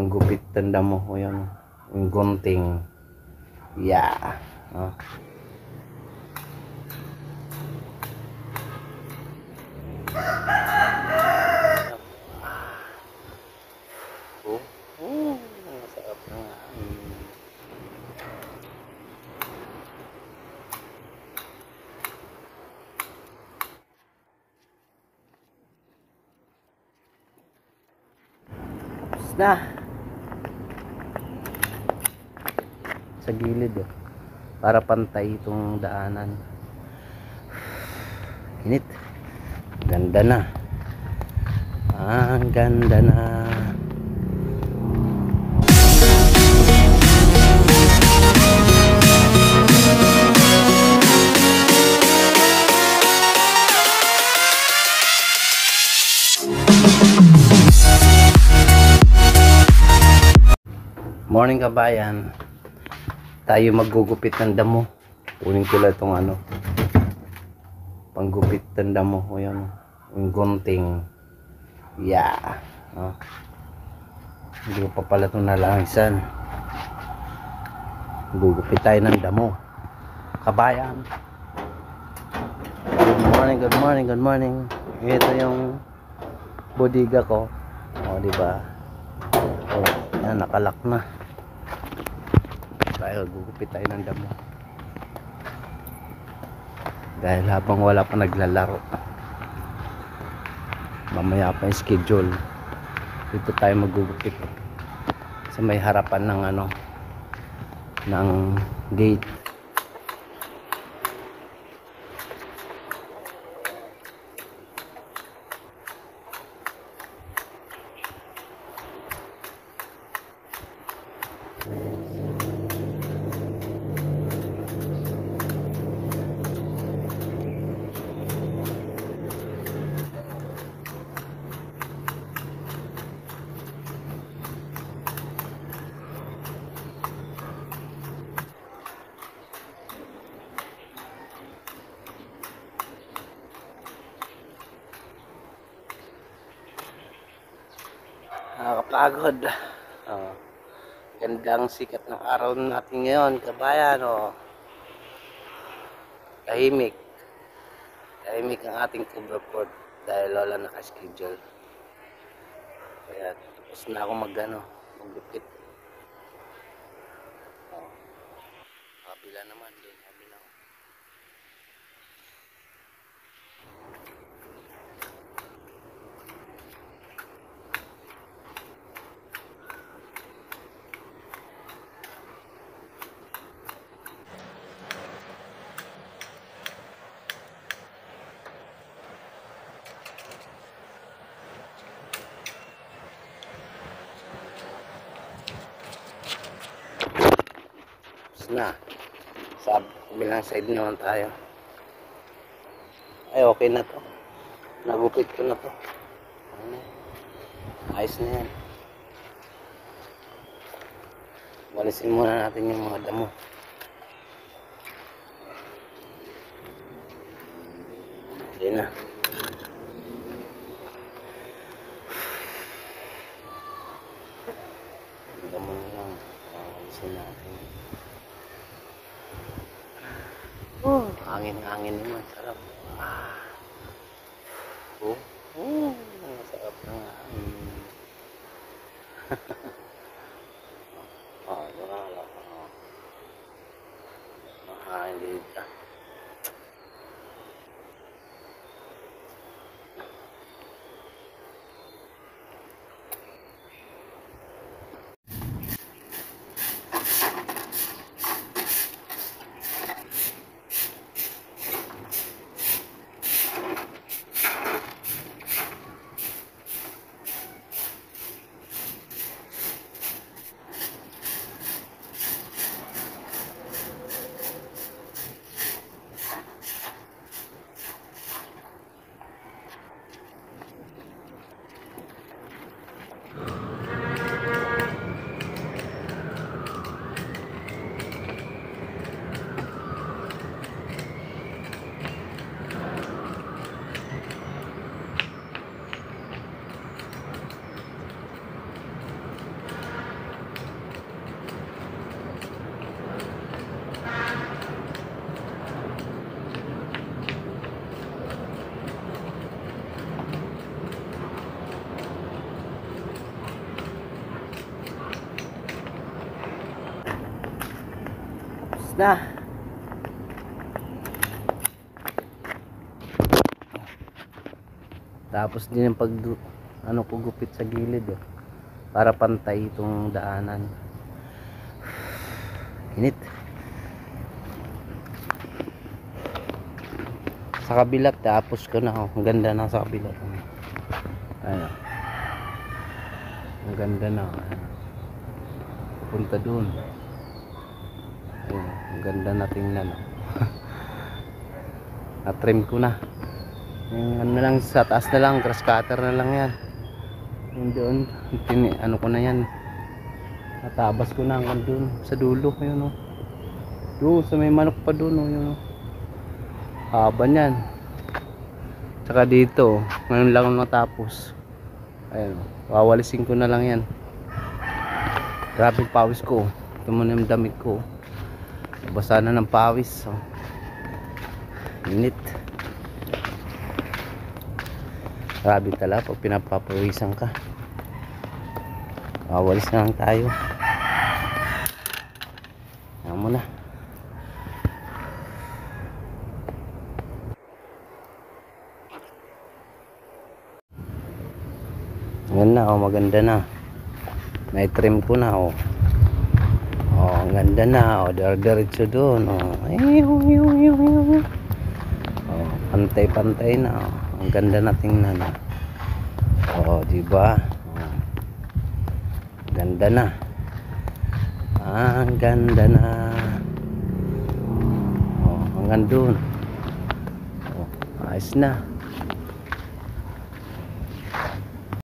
Panggupit tanda mo. O yan. Yung gunting. Yeah. Oh. Masarap na nga. Tapos na. Sa gilid para pantay itong daanan. Init. Ganda na. Ang ganda na. Morning kabayan. Tayo maggugupit ng damo. Kunin ko lang itong panggupit ng damo. O yan. Yung gunting. Yeah. Oh. Hindi ko pa pala itong nalangisan. Gugupit tayo ng damo. Kabayan. Good morning, good morning, good morning. Ito yung bodega ko. O, diba? O, yan, nakalak na. Tayo, gugupit tayo ng damo. Dahil habang wala pa naglalaro, mamaya pa yung schedule, dito tayo magugupit sa may harapan ng ng gate. Nakakapagod. Oh. Gandang sikat ng araw natin ngayon, kabayan. Oh. Tahimik. Tahimik ang ating coverboard dahil wala naka-schedule. Kaya tapos na ako maggupit. Oh. Kabila naman din. Kabila. Na sa kabilang side naman tayo. Ay, okay na to, nagupit ko na to. Ayos na yan. Walisin muna natin yung mga damo. Hindi na. Damo na lang. Walisin natin. Hangin naman, sarap. Masarap na nga. Hangin dito. na. Tapos din yung pag ano ko gupit sa gilid oh, para pantay itong daanan. Init. Sa kabila tapos ko na oh. Ang ganda na sa kabila. Ayun. Ang ganda na. Punta doon. Ayun, ang ganda na tingnan. Na-trim ko na. Yung ano lang sa taas na lang, grass cutter na lang yan. Yung doon, ano ko na yan. Natabas ko na hanggang doon sa dulo. Yun, oh. Doon, sa may manok pa doon. Oh, yun, oh. Haba niyan. Tsaka dito, ngayon lang natapos. Ayun, oh. Wawalisin ko na lang yan. Grabe pawis ko. Ito muna yung damit ko. Basa na ng pawis. Oh. Init. Grabe talaga pag pinapapawisan ka. Wawalis na lang tayo. Yan muna. Yan na, oh, maganda na. May trim ko na, oh. Oh, ang ganda na, oh. Diretso doon, oh. Oh, pantay-pantay na, oh. Ang ganda na tingnan, oh. Oh, di ba? Oh. Ganda na. Ang ganda na. Oh, hanggang doon. Oh, ayos na.